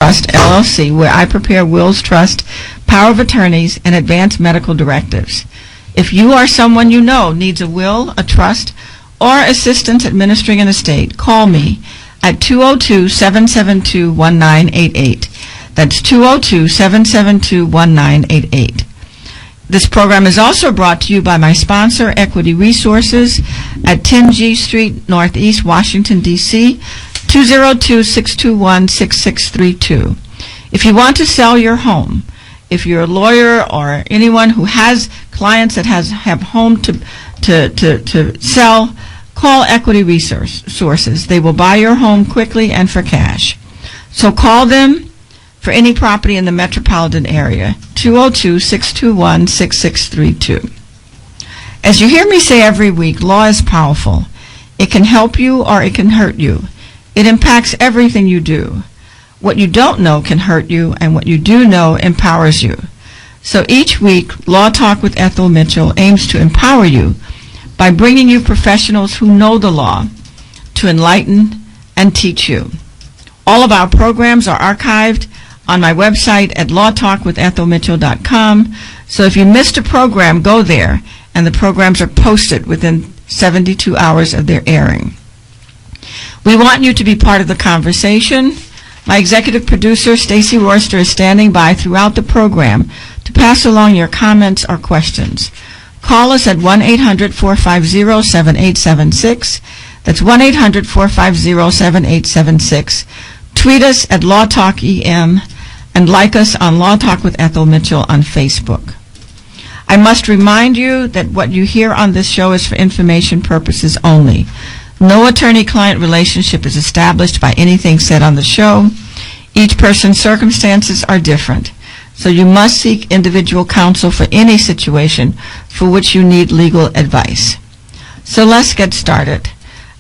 Trust, LLC, where I prepare wills, trust, power of attorneys, and advance medical directives. If you or someone you know needs a will, a trust, or assistance administering an estate, call me at 202-772-1988. That's 202-772-1988. This program is also brought to you by my sponsor, Equity Resources, at 10G Street, Northeast, Washington, D.C., 202-621-6632. If you want to sell your home, if you're a lawyer or anyone who has clients that have home to sell, call Equity Resources. They will buy your home quickly and for cash. So call them for any property in the metropolitan area, 202-621-6632. As you hear me say every week, law is powerful. It can help you or it can hurt you. It impacts everything you do. What you don't know can hurt you, and what you do know empowers you. So each week, Law Talk with Ethel Mitchell aims to empower you by bringing you professionals who know the law to enlighten and teach you. All of our programs are archived on my website at lawtalkwithethelmitchell.com. So if you missed a program, go there, and the programs are posted within 72 hours of their airing. We want you to be part of the conversation. My executive producer, Stacy Royster, is standing by throughout the program to pass along your comments or questions. Call us at 1-800-450-7876. That's 1-800-450-7876. Tweet us at LawTalkEM and like us on Law Talk with Ethel Mitchell on Facebook. I must remind you that what you hear on this show is for information purposes only. No attorney-client relationship is established by anything said on the show. Each person's circumstances are different, so you must seek individual counsel for any situation for which you need legal advice. So let's get started.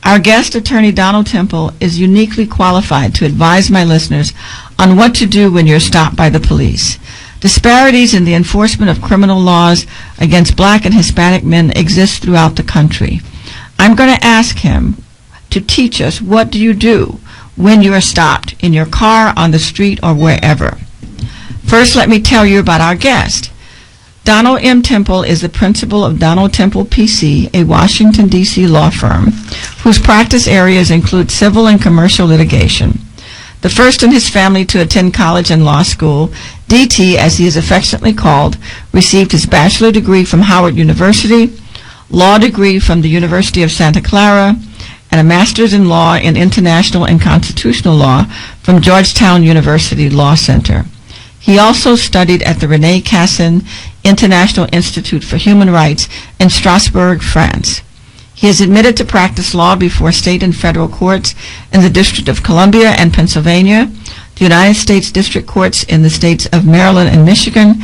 Our guest attorney, Donald Temple, is uniquely qualified to advise my listeners on what to do when you're stopped by the police. Disparities in the enforcement of criminal laws against black and Hispanic men exist throughout the country. I'm going to ask him to teach us, what do you do when you are stopped in your car, on the street, or wherever? First, let me tell you about our guest. Donald M. Temple is the principal of Donald Temple, P.C., a Washington, D.C. law firm whose practice areas include civil and commercial litigation. The first in his family to attend college and law school, D.T., as he is affectionately called, received his bachelor degree from Howard University, law degree from the University of Santa Clara, and a master's in law in international and constitutional law from Georgetown University Law Center. He also studied at the René Cassin International Institute for Human Rights in Strasbourg, France. He is admitted to practice law before state and federal courts in the District of Columbia and Pennsylvania, the United States District Courts in the states of Maryland and Michigan,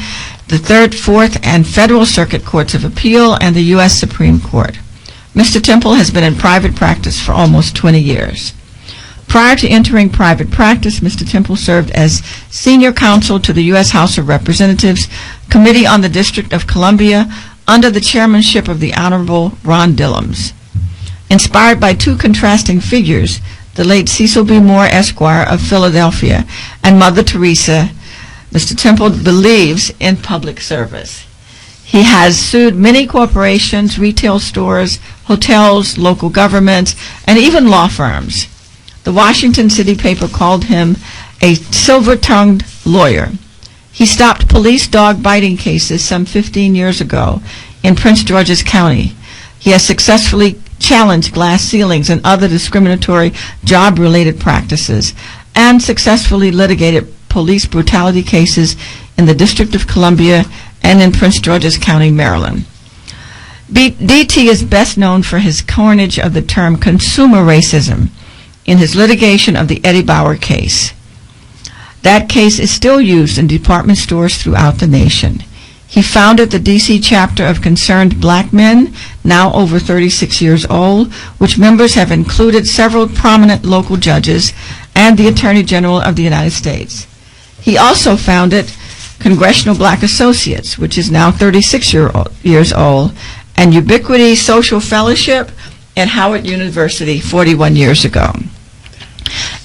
the 3rd, 4th, and Federal Circuit Courts of Appeal, and the U.S. Supreme Court. Mr. Temple has been in private practice for almost 20 years. Prior to entering private practice, Mr. Temple served as senior counsel to the U.S. House of Representatives Committee on the District of Columbia under the chairmanship of the Honorable Ron Dillams. Inspired by two contrasting figures, the late Cecil B. Moore, Esquire of Philadelphia, and Mother Teresa, Mr. Temple believes in public service. He has sued many corporations, retail stores, hotels, local governments, and even law firms. The Washington City paper called him a silver-tongued lawyer. He stopped police dog biting cases some 15 years ago in Prince George's County. He has successfully challenged glass ceilings and other discriminatory job-related practices, and successfully litigated police brutality cases in the District of Columbia and in Prince George's County, Maryland. DT is best known for his coinage of the term consumer racism in his litigation of the Eddie Bauer case. That case is still used in department stores throughout the nation. He founded the D.C. chapter of Concerned Black Men, now over 36 years old, which members have included several prominent local judges and the Attorney General of the United States. He also founded Congressional Black Associates, which is now 36 years old, and Ubiquity Social Fellowship at Howard University 41 years ago.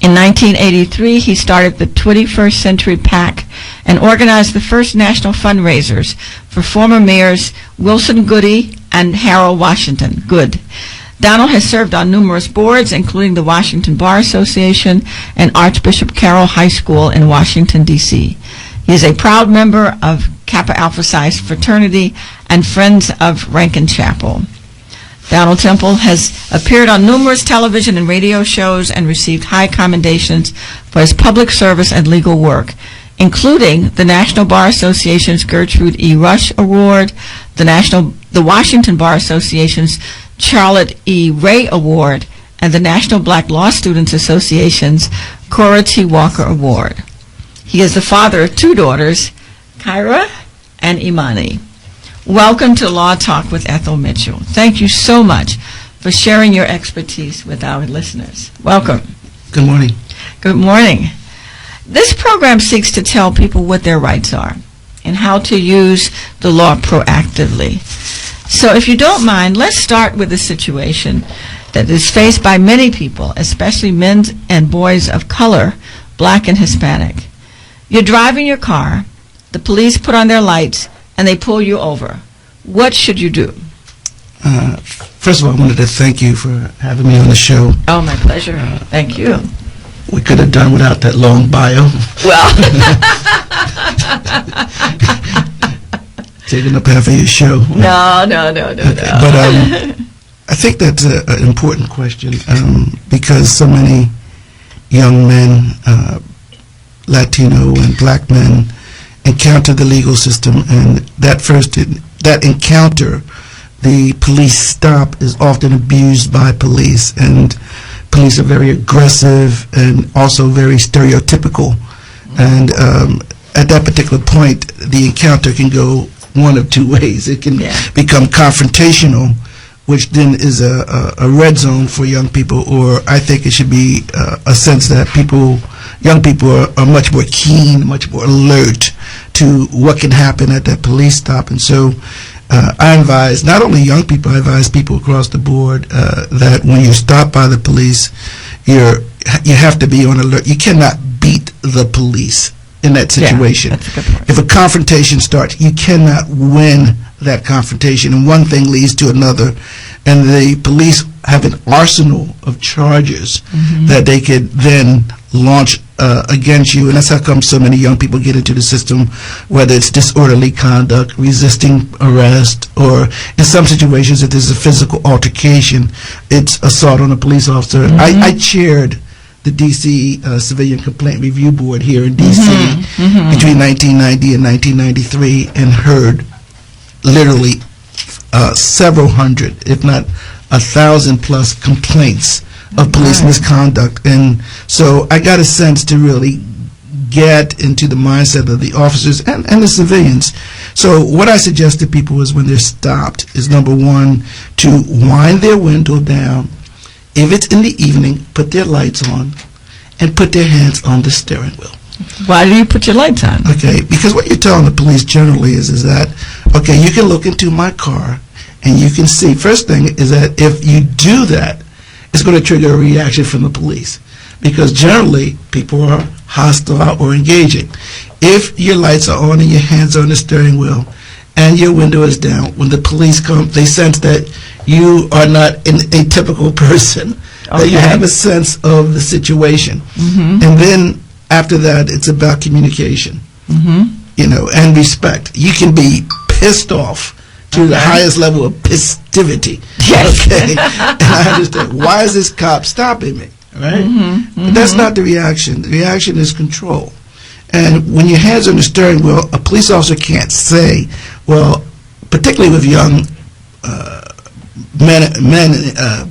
In 1983, he started the 21st Century PAC and organized the first national fundraisers for former mayors Wilson Goody and Harold Washington Good. Donald has served on numerous boards, including the Washington Bar Association and Archbishop Carroll High School in Washington, D.C. He is a proud member of Kappa Alpha Psi fraternity and Friends of Rankin Chapel. Donald Temple has appeared on numerous television and radio shows and received high commendations for his public service and legal work, including the National Bar Association's Gertrude E. Rush Award, the Washington Bar Association's Charlotte E. Ray Award, and the National Black Law Students Association's Cora T. Walker Award. He is the father of two daughters, Kyra and Imani. Welcome to Law Talk with Ethel Mitchell. Thank you so much for sharing your expertise with our listeners. Welcome. Good morning. Good morning. This program seeks to tell people what their rights are and how to use the law proactively. So if you don't mind, let's start with a situation that is faced by many people, especially men and boys of color, black and Hispanic. You're driving your car, the police put on their lights, and they pull you over. What should you do? First of all, I wanted to thank you for having me on the show. Oh, my pleasure. Thank you. We could have done without that long bio. Well. Taking up half of your show. No. But I think that's an important question because so many young men, Latino and black men, encounter the legal system, and that encounter, the police stop, is often abused by police, and police are very aggressive and also very stereotypical. And at that particular point, the encounter can go one of two ways. It can become confrontational, which then is a red zone for young people, or I think it should be a sense that young people are much more keen, much more alert to what can happen at that police stop. And so I advise not only young people, I advise people across the board that when you're stopped by the police, you have to be on alert. You cannot beat the police in that situation. Yeah, that's a good point. If a confrontation starts, you cannot win that confrontation, and one thing leads to another, and the police have an arsenal of charges that they could then launch against you, and that's how come so many young people get into the system, whether it's disorderly conduct, resisting arrest, or in some situations if there's a physical altercation, it's assault on a police officer. I chaired the D.C. Civilian Complaint Review Board here in D.C. Between 1990 and 1993, and heard literally several hundred, if not 1,000 plus complaints of police misconduct. And so I got a sense to really get into the mindset of the officers and the civilians. So what I suggest to people is when they're stopped is, number one, to wind their window down. If it's in the evening, put their lights on and put their hands on the steering wheel. Why do you put your lights on? Okay, because what you're telling the police generally is that, okay, you can look into my car and you can see, first thing is that if you do that, it's going to trigger a reaction from the police, because generally people are hostile or engaging. If your lights are on and your hands are on the steering wheel and your window is down, when the police come, they sense that you are not an atypical person, that you have a sense of the situation. And then after that, it's about communication, and respect. You can be pissed off to the highest level of festivity. Okay, and I understand. Why is this cop stopping me? Right? But that's not the reaction. The reaction is control. And when your hands are on the steering wheel, a police officer can't say, well, particularly with young men,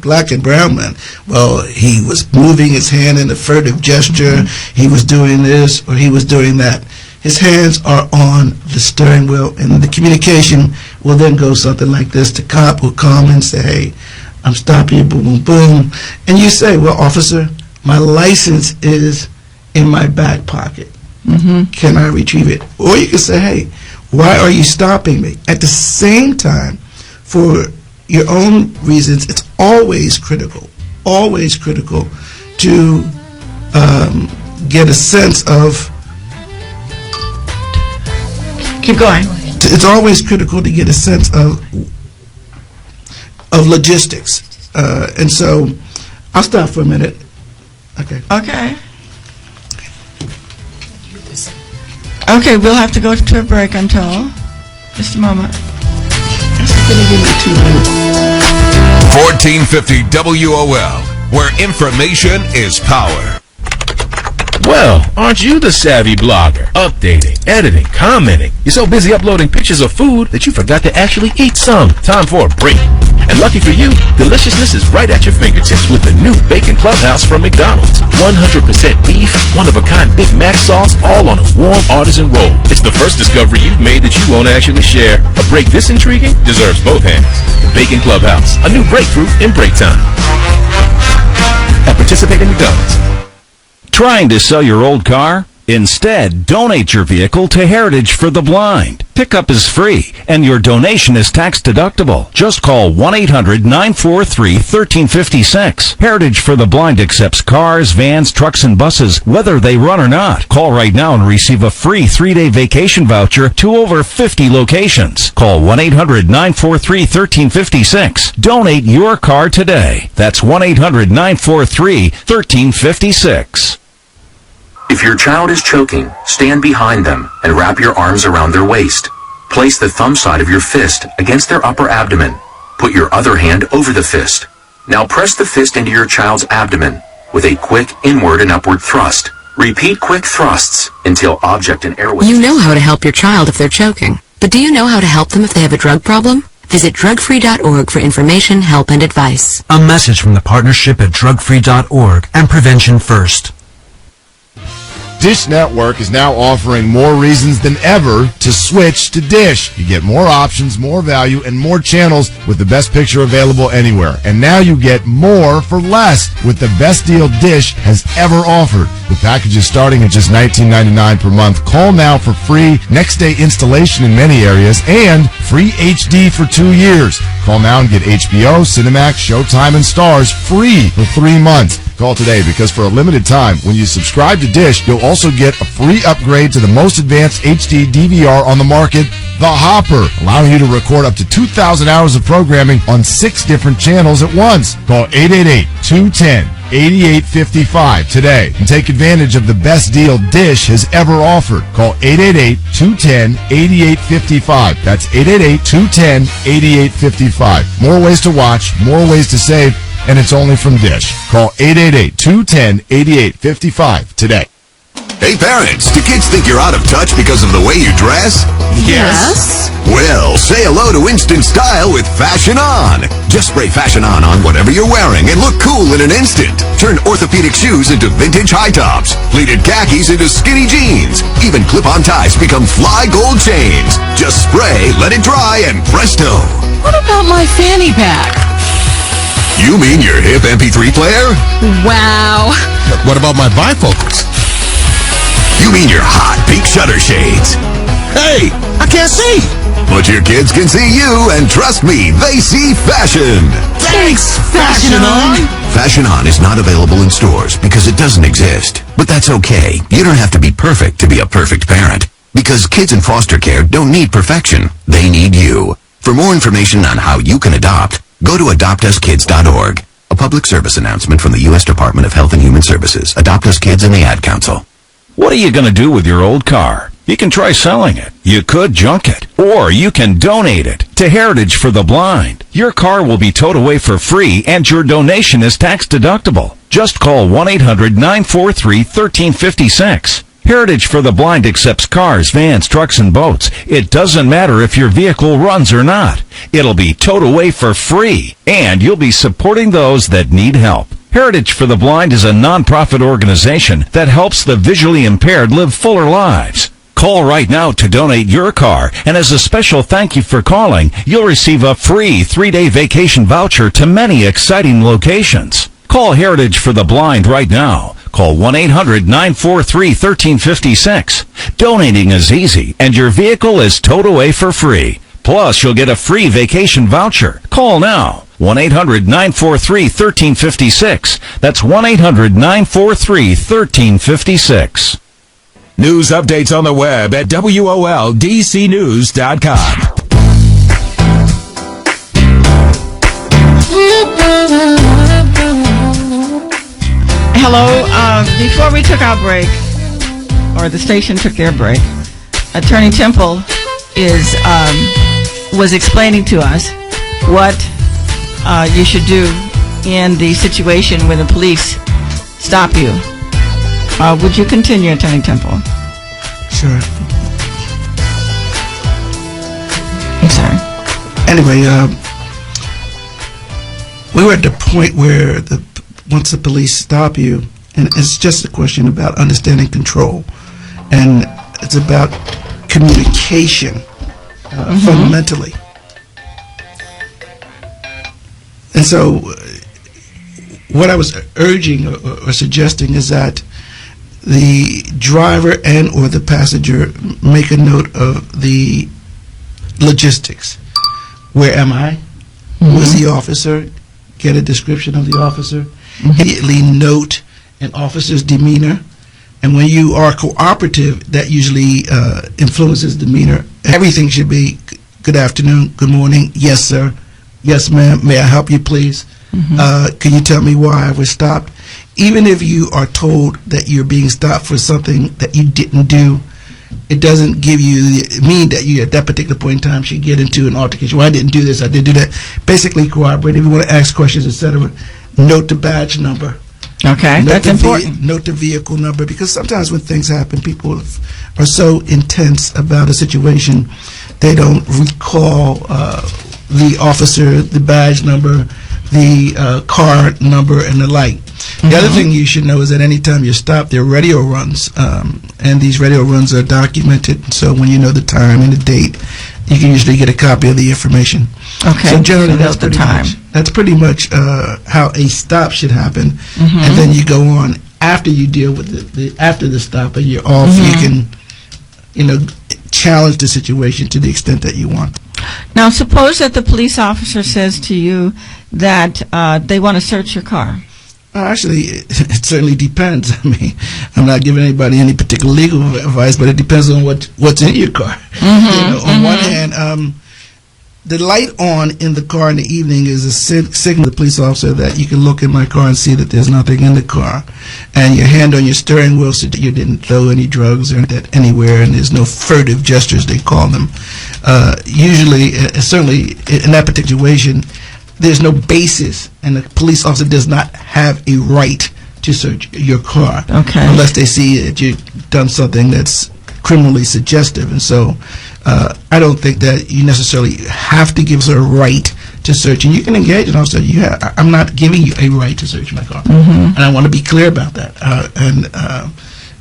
black and brown men, well, he was moving his hand in a furtive gesture, he was doing this or he was doing that. His hands are on the steering wheel, and the communication will then go something like this. The cop will come and say, hey, I'm stopping you, boom, boom, boom. And you say, well, officer, my license is in my back pocket. Can I retrieve it? Or you can say, hey, why are you stopping me? At the same time, for your own reasons, it's always critical to get a sense of. Keep going. It's always critical to get a sense of logistics, and so I'll stop for a minute. Okay. Okay, we'll have to go to a break until just a moment. It's gonna give me 2 minutes. 1450 WOL, where information is power. Well, aren't you the savvy blogger? Updating, editing, commenting. You're so busy uploading pictures of food that you forgot to actually eat some. Time for a break. And lucky for you, deliciousness is right at your fingertips with the new Bacon Clubhouse from McDonald's. 100% beef, one-of-a-kind Big Mac sauce, all on a warm artisan roll. It's the first discovery you've made that you won't actually share. A break this intriguing deserves both hands. The Bacon Clubhouse, a new breakthrough in break time. At participating McDonald's. Trying to sell your old car? Instead, donate your vehicle to Heritage for the Blind. Pickup is free, and your donation is tax deductible. Just call 1-800-943-1356. Heritage for the Blind accepts cars, vans, trucks, and buses, whether they run or not. Call right now and receive a free 3-day vacation voucher to over 50 locations. Call 1-800-943-1356. Donate your car today. That's 1-800-943-1356. If your child is choking, stand behind them and wrap your arms around their waist. Place the thumb side of your fist against their upper abdomen. Put your other hand over the fist. Now press the fist into your child's abdomen with a quick inward and upward thrust. Repeat quick thrusts until object and airway. You know how to help your child if they're choking, but do you know how to help them if they have a drug problem? Visit drugfree.org for information, help, and advice. A message from the partnership at drugfree.org and Prevention First. Dish Network is now offering more reasons than ever to switch to Dish. You get more options, more value, and more channels with the best picture available anywhere. And now you get more for less with the best deal Dish has ever offered. With packages starting at just $19.99 per month, call now for free next-day installation in many areas and free HD for 2 years. Call now and get HBO, Cinemax, Showtime, and Stars free for 3 months. Call today because for a limited time, when you subscribe to Dish, you'll also get a free upgrade to the most advanced HD DVR on the market, the Hopper, allowing you to record up to 2,000 hours of programming on 6 different channels at once. Call 888-210-8855 today and take advantage of the best deal Dish has ever offered. Call 888-210-8855. That's 888-210-8855. More ways to watch, more ways to save, and it's only from Dish. Call 888-210-8855 today. Hey parents, do kids think you're out of touch because of the way you dress? Yes. Well, say hello to instant style with Fashion On. Just spray Fashion On whatever you're wearing and look cool in an instant. Turn orthopedic shoes into vintage high tops, pleated khakis into skinny jeans. Even clip-on ties become fly gold chains. Just spray, let it dry, and presto. What about my fanny pack? You mean your hip MP3 player? Wow. What about my bifocals? You mean your hot pink shutter shades? Hey, I can't see. But your kids can see you, and trust me, they see fashion. Thanks, Fashion On. Fashion On is not available in stores because it doesn't exist. But that's okay. You don't have to be perfect to be a perfect parent. Because kids in foster care don't need perfection. They need you. For more information on how you can adopt, go to adoptuskids.org. A public service announcement from the U.S. Department of Health and Human Services, Adopt Us Kids, and the Ad Council. What are you going to do with your old car? You can try selling it. You could junk it. Or you can donate it to Heritage for the Blind. Your car will be towed away for free, and your donation is tax deductible. Just call 1-800-943-1356. Heritage for the Blind accepts cars, vans, trucks, and boats. It doesn't matter if your vehicle runs or not. It'll be towed away for free, and you'll be supporting those that need help. Heritage for the Blind is a non-profit organization that helps the visually impaired live fuller lives. Call right now to donate your car, and as a special thank you for calling, you'll receive a free 3-day vacation voucher to many exciting locations. Call Heritage for the Blind right now. Call 1-800-943-1356. Donating is easy, and your vehicle is towed away for free. Plus, you'll get a free vacation voucher. Call now. 1-800-943-1356. That's 1-800-943-1356. News updates on the web at WOLDCnews.com. Hello. Before we took our break, or the station took their break, Attorney Temple was explaining to us what you should do in the situation when the police stop you. Would you continue, Attorney Temple? Sure. I'm sorry. Anyway, we were at the point where once the police stop you, and it's just a question about understanding control, and it's about communication fundamentally. And so what I was urging or suggesting is that the driver and or the passenger make a note of the logistics. Where am I? Who is the officer? Get a description of the officer. Immediately note an officer's demeanor. And when you are cooperative, that usually influences demeanor. Everything should be good afternoon, good morning, yes sir, yes ma'am, may I help you please? Can you tell me why I was stopped? Even if you are told that you're being stopped for something that you didn't do, it doesn't mean that you at that particular point in time should get into an altercation. Well, I didn't do this, I didn't do that. Basically cooperate. If you want to ask questions, etc., note the badge number. Okay, that's important. Note the vehicle number, because sometimes when things happen, people are so intense about a situation, they don't recall the officer, the badge number, the car number, and the like. The other thing you should know is that anytime you're stopped, there are radio runs, and these radio runs are documented. So when you know the time and the date, you can usually get a copy of the information. Okay. So generally, that's the time. That's pretty much how a stop should happen, and then you go on after you deal with after the stop, and you're off. You can, challenge the situation to the extent that you want. Now, suppose that the police officer says to you that they want to search your car. Actually, it certainly depends. I mean, I'm not giving anybody any particular legal advice, but it depends on what's in your car. On one hand, the light on in the car in the evening is a signal to the police officer that you can look in my car and see that there's nothing in the car. And your hand on your steering wheel so that you didn't throw any drugs or that anywhere, and there's no furtive gestures, they call them. Usually, certainly in that particular situation, there's no basis, and the police officer does not have a right to search your car. Okay. Unless they see that you've done something that's criminally suggestive. And so I don't think that you necessarily have to give us a right to search. And you can engage an officer. I'm not giving you a right to search my car. And I want to be clear about that.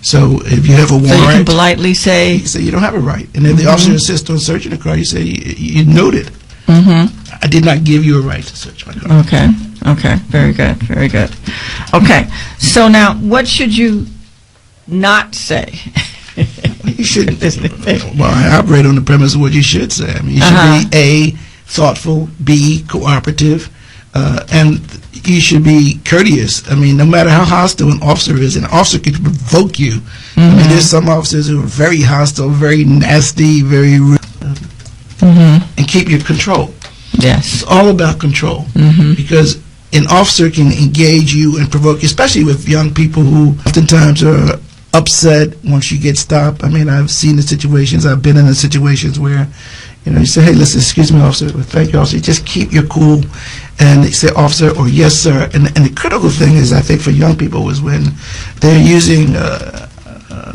So if you have a warrant, so you can politely say, you don't have a right. And if the officer insists on searching the car, you say, you noted. I did not give you a right to search my car. Okay. Very good. Okay. So now, what should you not say? You shouldn't. Well, I operate on the premise of what you should say. I mean, you should be A, thoughtful, B, cooperative, and you should be courteous. I mean, no matter how hostile an officer is, an officer can provoke you. I mean, there's some officers who are very hostile, very nasty, very rude, and keep your control. Yes. It's all about control, because an officer can engage you and provoke you, especially with young people who oftentimes are upset once you get stopped. I mean, I've seen the situations, I've been in the situations where, you say, hey, listen, excuse me, officer, thank you, officer, just keep your cool, and they say, officer, or yes, sir. And the critical thing is, I think, for young people is when they're using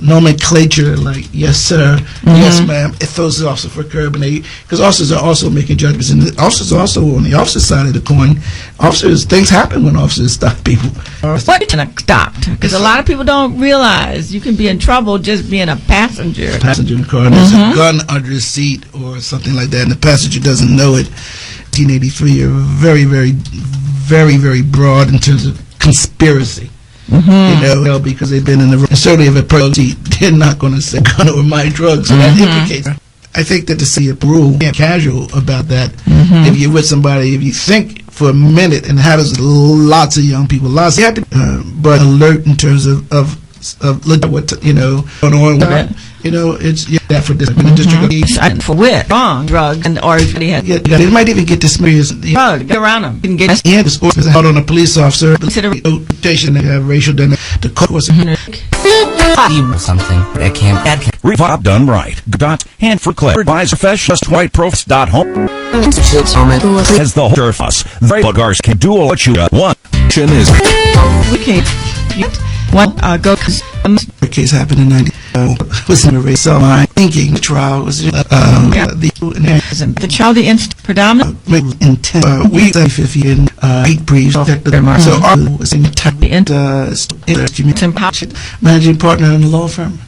nomenclature like yes sir, yes ma'am, it throws the officer for a curb, and because officers are also making judgments, and the officers are also on the opposite side of the coin. Things happen when officers stop people. What stopped? Because a lot of people don't realize you can be in trouble just being a passenger. In the car, and there's a gun under his seat or something like that, and the passenger doesn't know it. 1983 are very, very, very, very broad in terms of conspiracy. Because they've been in the room. And certainly if a person, they're not going to say gun or my drugs. So that implicates. I think that to see a rule, be casual about that. If you're with somebody, if you think for a minute, and had lots of young people, lots. Had to, but alert in terms of look at what going on. It's that for this district for wit, wrong, drugs, and or they might even get dismissed. Drug, get around them. You can get held on a police officer. Consideration they have racial the course. Something that can't Revive done right. Hand for clear. Advise professional white profs.home. As the whole us, the buggers can do what you want. Is we can't. Go. The case happened in 90. Was in a race. So my thinking the trial was the child the predominant intent. We 50 in 8 briefs. So our was in managing partner in the law firm.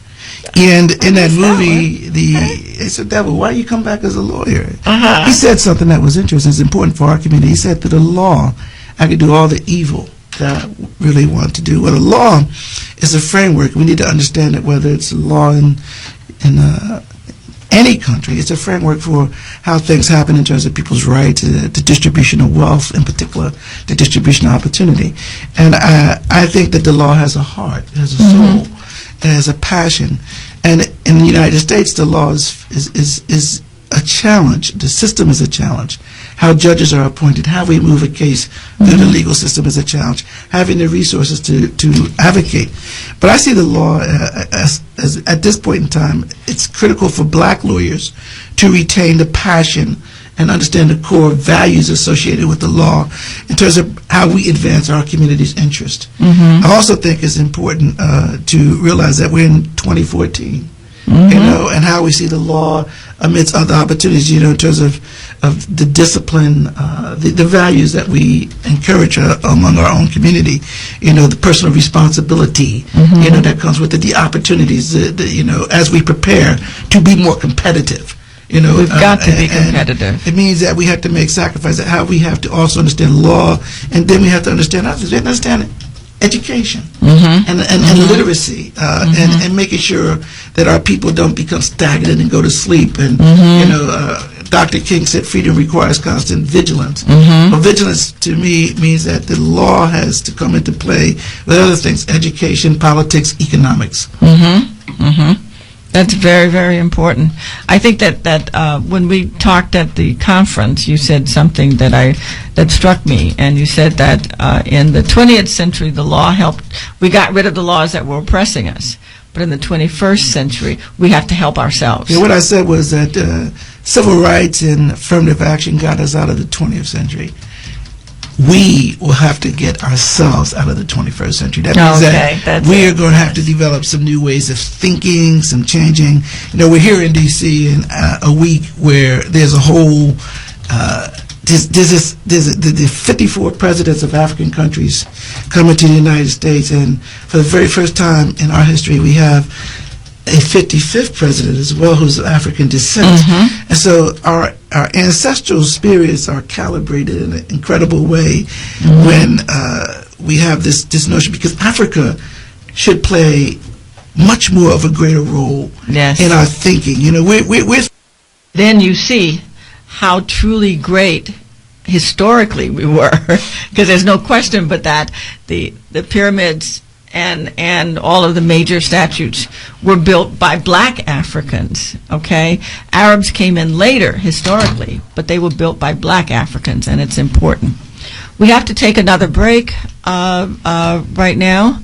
And in that movie, they said, "Devil, why you come back as a lawyer?" He said something that was interesting. It's important for our community. He said, "Through the law, I could do all the evil that I really want to do." Well, the law is a framework. We need to understand that whether it's a law in any country, it's a framework for how things happen in terms of people's rights, the distribution of wealth, in particular, the distribution of opportunity. And I think that the law has a heart, it has a soul, it has a passion. And in the United States, the law is a challenge. The system is a challenge. How judges are appointed, how we move a case through the legal system is a challenge. Having the resources to advocate. But I see the law as at this point in time, it's critical for black lawyers to retain the passion and understand the core values associated with the law in terms of how we advance our community's interest. I also think it's important to realize that we're in 2014. And how we see the law amidst other opportunities, in terms of the discipline, the values that we encourage among our own community, the personal responsibility, that comes with it, the opportunities, as we prepare to be more competitive. We've got to be competitive. It means that we have to make sacrifices, how we have to also understand law, and then we have to understand education and literacy and making sure that our people don't become stagnant and go to sleep. And Dr. King said freedom requires constant vigilance. But vigilance to me means that the law has to come into play with other things: education, politics, economics. That's very, very important. I think that when we talked at the conference, you said something that struck me, and you said that in the 20th century, the law helped. We got rid of the laws that were oppressing us, but in the 21st century, we have to help ourselves. Yeah, what I said was that civil rights and affirmative action got us out of the 20th century. We will have to get ourselves out of the 21st century. That means that we are going to have to develop some new ways of thinking, some changing. We're here in D.C. in a week where there's a whole, there's the 54 presidents of African countries coming to the United States, and for the very first time in our history, we have a 55th president as well who's of African descent. And so our ancestral spirits are calibrated in an incredible way when we have this notion, because Africa should play much more of a greater role in our thinking. We're then you see how truly great historically we were, because there's no question but that the pyramids and all of the major statues were built by black Africans, okay? Arabs came in later, historically, but they were built by black Africans, and it's important. We have to take another break right now,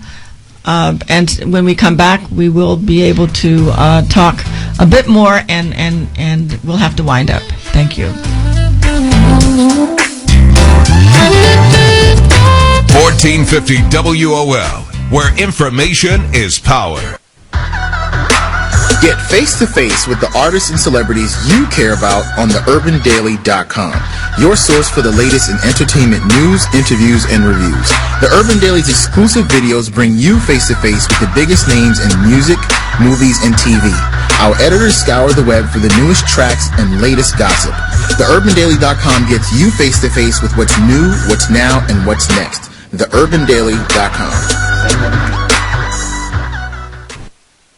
and when we come back, we will be able to talk a bit more, and we'll have to wind up. Thank you. 1450 WOL, where information is power. Get face-to-face with the artists and celebrities you care about on theurbandaily.com, your source for the latest in entertainment news, interviews, and reviews. The Urban Daily's exclusive videos bring you face-to-face with the biggest names in music, movies, and TV. Our editors scour the web for the newest tracks and latest gossip. Theurbandaily.com gets you face-to-face with what's new, what's now, and what's next. Theurbandaily.com.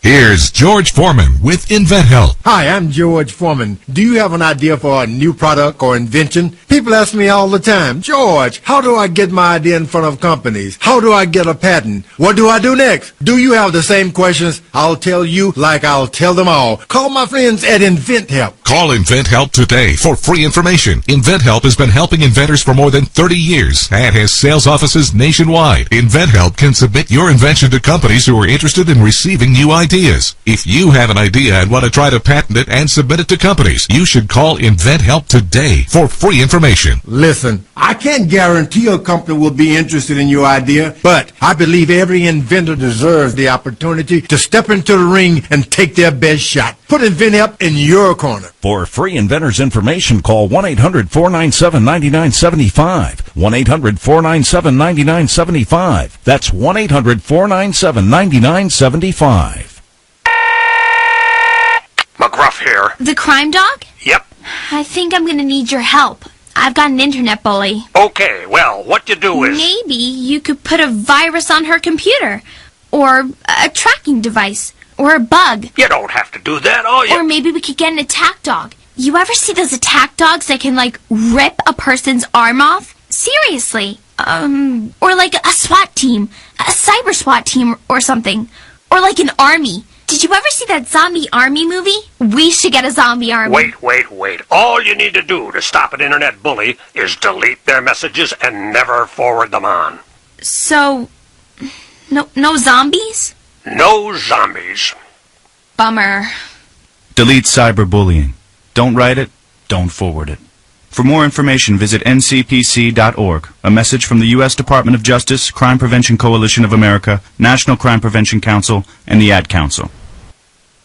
Here's George Foreman with InventHelp. Hi, I'm George Foreman. Do you have an idea for a new product or invention? People ask me all the time, George, how do I get my idea in front of companies? How do I get a patent? What do I do next? Do you have the same questions? I'll tell you like I'll tell them all. Call my friends at InventHelp. Call InventHelp today for free information. InventHelp has been helping inventors for more than 30 years and has sales offices nationwide. InventHelp can submit your invention to companies who are interested in receiving new ideas. If you have an idea and want to try to patent it and submit it to companies, you should call InventHelp today for free information. Listen, I can't guarantee a company will be interested in your idea, but I believe every inventor deserves the opportunity to step into the ring and take their best shot. Put InventHelp in your corner. For free inventors information, call 1-800-497-9975. 1-800-497-9975. That's 1-800-497-9975. McGruff here. The crime dog? Yep. I think I'm going to need your help. I've got an internet bully. Okay, well, what you do is... Maybe you could put a virus on her computer. Or a tracking device. Or a bug. You don't have to do that, all you... Or maybe we could get an attack dog. You ever see those attack dogs that can, like, rip a person's arm off? Seriously. Or like a SWAT team. A cyber SWAT team or something. Or like an army. Did you ever see that zombie army movie? We should get a zombie army. Wait. All you need to do to stop an internet bully is delete their messages and never forward them on. So, no zombies? No zombies. Bummer. Delete cyberbullying. Don't write it, don't forward it. For more information, visit ncpc.org. A message from the U.S. Department of Justice, Crime Prevention Coalition of America, National Crime Prevention Council, and the Ad Council.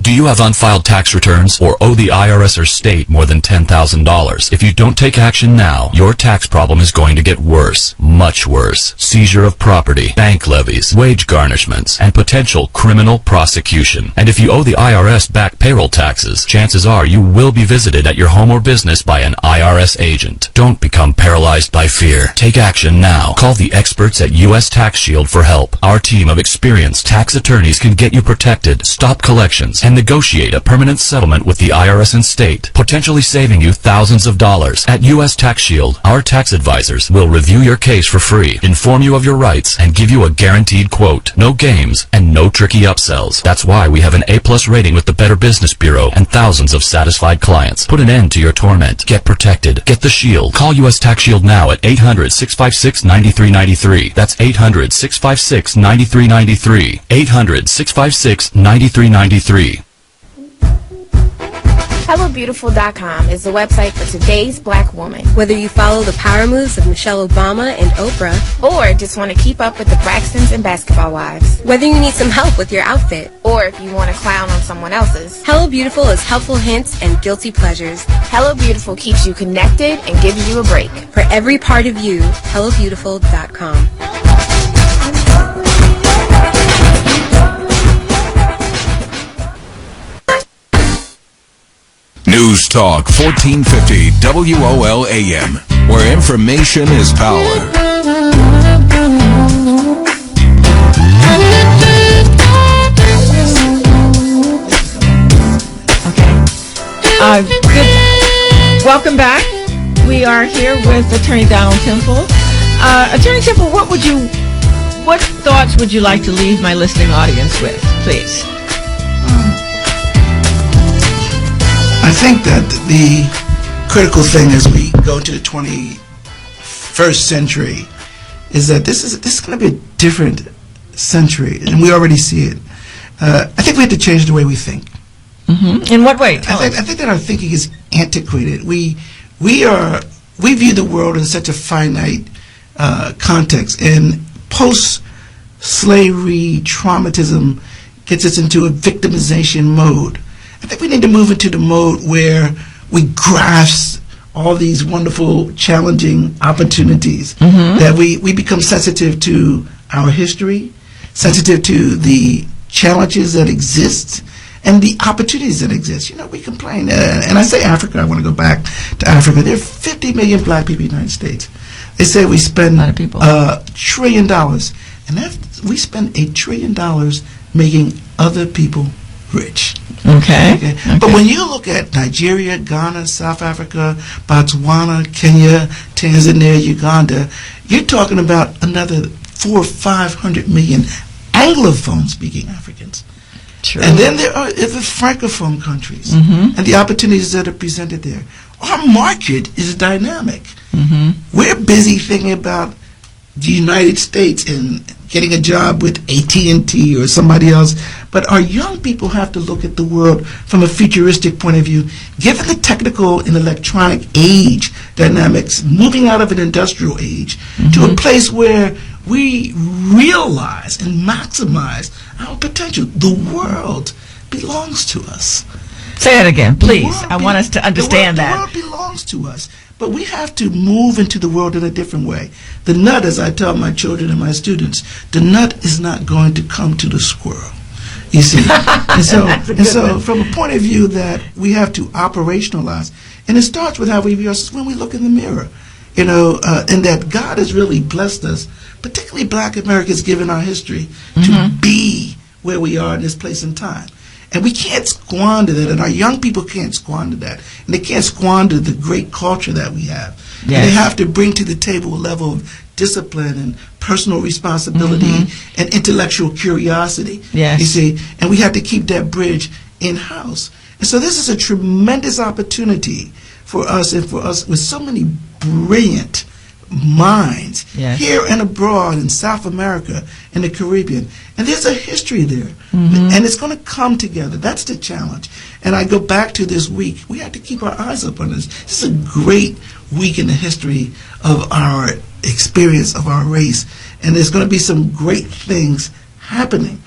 Do you have unfiled tax returns or owe the IRS or state more than $10,000? If you don't take action now, your tax problem is going to get worse, much worse. Seizure of property, bank levies, wage garnishments, and potential criminal prosecution. And if you owe the IRS back payroll taxes, chances are you will be visited at your home or business by an IRS agent. Don't become paralyzed by fear. Take action now. Call the experts at U.S. Tax Shield for help. Our team of experienced tax attorneys can get you protected, stop collections, and negotiate a permanent settlement with the IRS and state, potentially saving you thousands of dollars. At U.S. Tax Shield, our tax advisors will review your case for free, inform you of your rights, and give you a guaranteed quote. No games and no tricky upsells. That's why we have an A+ rating with the Better Business Bureau and thousands of satisfied clients. Put an end to your torment. Get protected. Get the Shield. Call U.S. Tax Shield now at 800-656-9393. That's 800-656-9393. 800-656-9393. HelloBeautiful.com is the website for today's black woman. Whether you follow the power moves of Michelle Obama and Oprah, or just want to keep up with the Braxtons and Basketball Wives. Whether you need some help with your outfit, or if you want to clown on someone else's. Hello Beautiful is helpful hints and guilty pleasures. Hello Beautiful keeps you connected and gives you a break. For every part of you, HelloBeautiful.com. News Talk 1450 WOL-AM, where information is power. Welcome back. We are here with Attorney Donald Temple. Attorney Temple, what thoughts would you like to leave my listening audience with, please? I think that the critical thing as we go to the 21st century is that this is going to be a different century, and we already see it. I think we have to change the way we think. Mm-hmm. In what way? I think that our thinking is antiquated. We view the world in such a finite context, and post-slavery traumatism gets us into a victimization mode. I think we need to move into the mode where we grasp all these wonderful, challenging opportunities, that we become sensitive to our history, sensitive to the challenges that exist, and the opportunities that exist. You know, we complain, and I say Africa, I want to go back to Africa. There are 50 million black people in the United States. They say we spend $1 trillion, and we spend $1 trillion making other people rich. Okay. But when you look at Nigeria, Ghana, South Africa, Botswana, Kenya, Tanzania, Uganda, you're talking about another 400 or 500 million Anglophone-speaking Africans. True. And then there are the Francophone countries Mm-hmm. and the opportunities that are presented there. Our market is dynamic. Mm-hmm. We're busy thinking about the United States and getting a job with AT&T or somebody else, but our young people have to look at the world from a futuristic point of view, given the technical and electronic age dynamics, moving out of an industrial age to a place where we realize and maximize our potential. The world belongs to us. Say that again, please. I want us to understand The that. world belongs to us. But we have to move into the world in a different way. The nut, as I tell my children and my students, the nut is not going to come to the squirrel. You see? and so from a point of view that we have to operationalize, and it starts with how we view ourselves when we look in the mirror, and that God has really blessed us, particularly Black Americans, given our history, to be where we are in this place and time. And we can't squander that, and our young people can't squander that. And they can't squander the great culture that we have. Yes. And they have to bring to the table a level of discipline and personal responsibility and intellectual curiosity. Yes. You see, and we have to keep that bridge in-house. And so this is a tremendous opportunity for us, and for us with so many brilliant minds here and abroad in South America and the Caribbean. And there's a history there. And it's going to come together. That's the challenge. And I go back to this week. We have to keep our eyes up on this. This is a great week in the history of our experience of our race. And there's going to be some great things happening.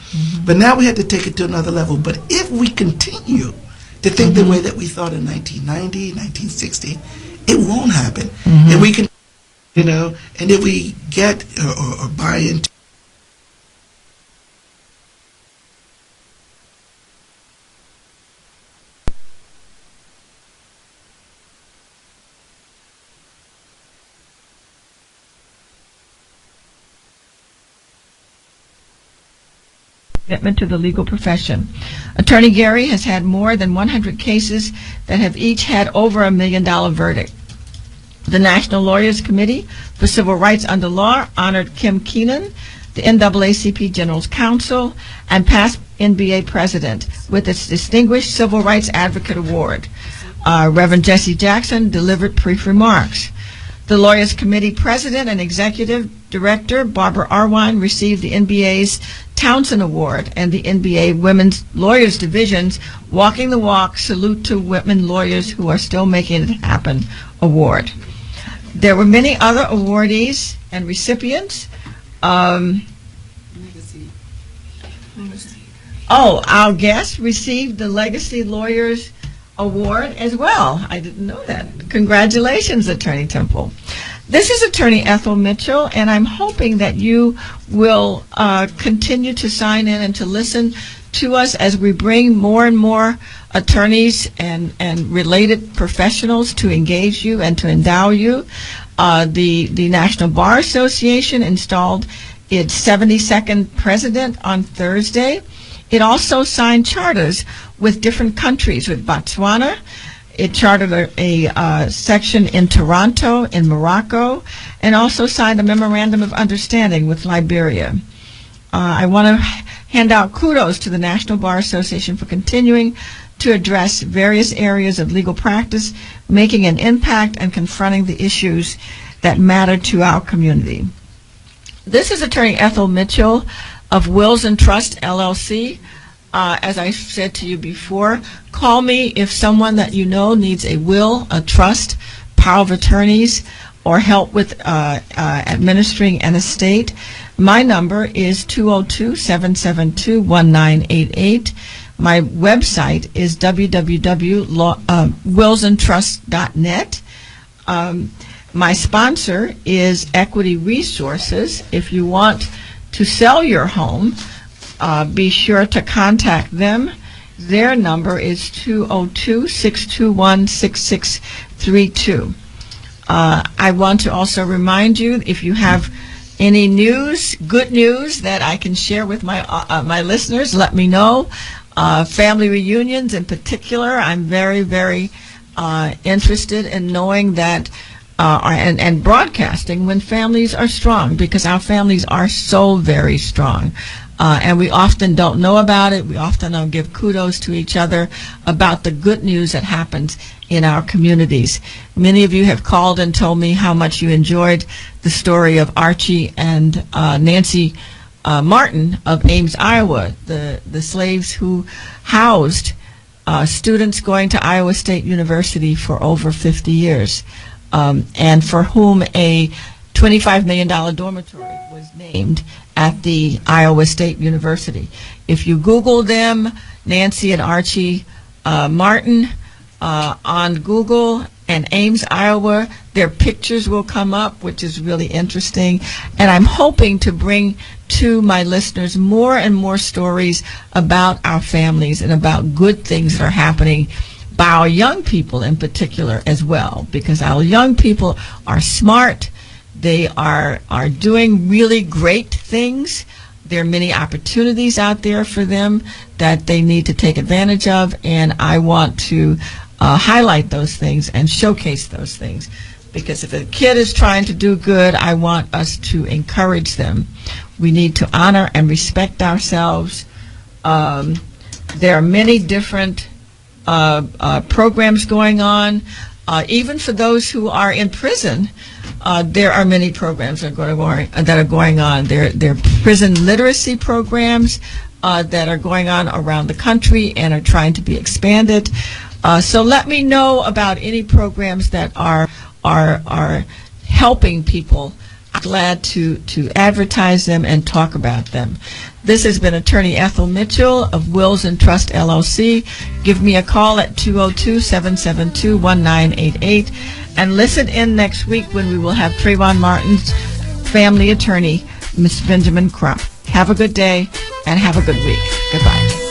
But now we have to take it to another level. But if we continue to think the way that we thought in 1990, 1960, it won't happen. And we can, and if we get or buy into commitment to the legal profession. Attorney Gary has had more than 100 cases that have each had over $1 million verdict. The National Lawyers Committee for Civil Rights Under Law honored Kim Keenan, the NAACP General Counsel and past NBA President, with its Distinguished Civil Rights Advocate Award. Reverend Jesse Jackson delivered brief remarks. The Lawyers Committee President and Executive Director, Barbara Arwine, received the NBA's Townsend Award and the NBA Women's Lawyers Division's Walking the Walk, Salute to Women Lawyers Who Are Still Making It Happen Award. There were many other awardees and recipients. Our guest received the Legacy Lawyers Award as well. I didn't know that. Congratulations, Attorney Temple. This is Attorney Ethel Mitchell, and I'm hoping that you will continue to sign in and to listen to us as we bring more and more attorneys and related professionals to engage you and to endow you. The National Bar Association installed its 72nd president on Thursday. It also signed charters with different countries, with Botswana. It chartered a section in Toronto, in Morocco, and also signed a memorandum of understanding with Liberia. I want to hand out kudos to the National Bar Association for continuing to address various areas of legal practice, making an impact and confronting the issues that matter to our community. This is Attorney Ethel Mitchell of Wills and Trust, LLC. As I said to you before, call me if someone that you know needs a will, a trust, power of attorneys, or help with administering an estate. My number is 202-772-1988. My website is www.willsandtrust.net. My sponsor is Equity Resources. If you want to sell your home, be sure to contact them. Their number is 202-621-6632. I want to also remind you, if you have any news, good news that I can share with my listeners, let me know. Family reunions in particular, I'm very, very interested in knowing that and broadcasting when families are strong, because our families are so very strong. And we often don't know about it. We often don't give kudos to each other about the good news that happens in our communities. Many of you have called and told me how much you enjoyed the story of Archie and Nancy Martin of Ames, Iowa, the slaves who housed students going to Iowa State University for over 50 years, and for whom a $25 million dormitory was named at the Iowa State University. If you Google them, Nancy and Archie Martin, on Google and Ames, Iowa, their pictures will come up, which is really interesting. And I'm hoping to bring to my listeners more and more stories about our families and about good things that are happening by our young people in particular as well, because our young people are smart. They are doing really great things. There are many opportunities out there for them that they need to take advantage of, and I want to highlight those things and showcase those things. Because if a kid is trying to do good, I want us to encourage them. We need to honor and respect ourselves. There are many different programs going on. Even for those who are in prison, there are many programs that are going on. There are prison literacy programs that are going on around the country and are trying to be expanded. So let me know about any programs that are helping people. I'm glad to advertise them and talk about them. This has been Attorney Ethel Mitchell of Wills and Trust LLC. Give me a call at 202-772-1988 and listen in next week when we will have Trayvon Martin's family attorney, Ms. Benjamin Crump. Have a good day and have a good week. Goodbye.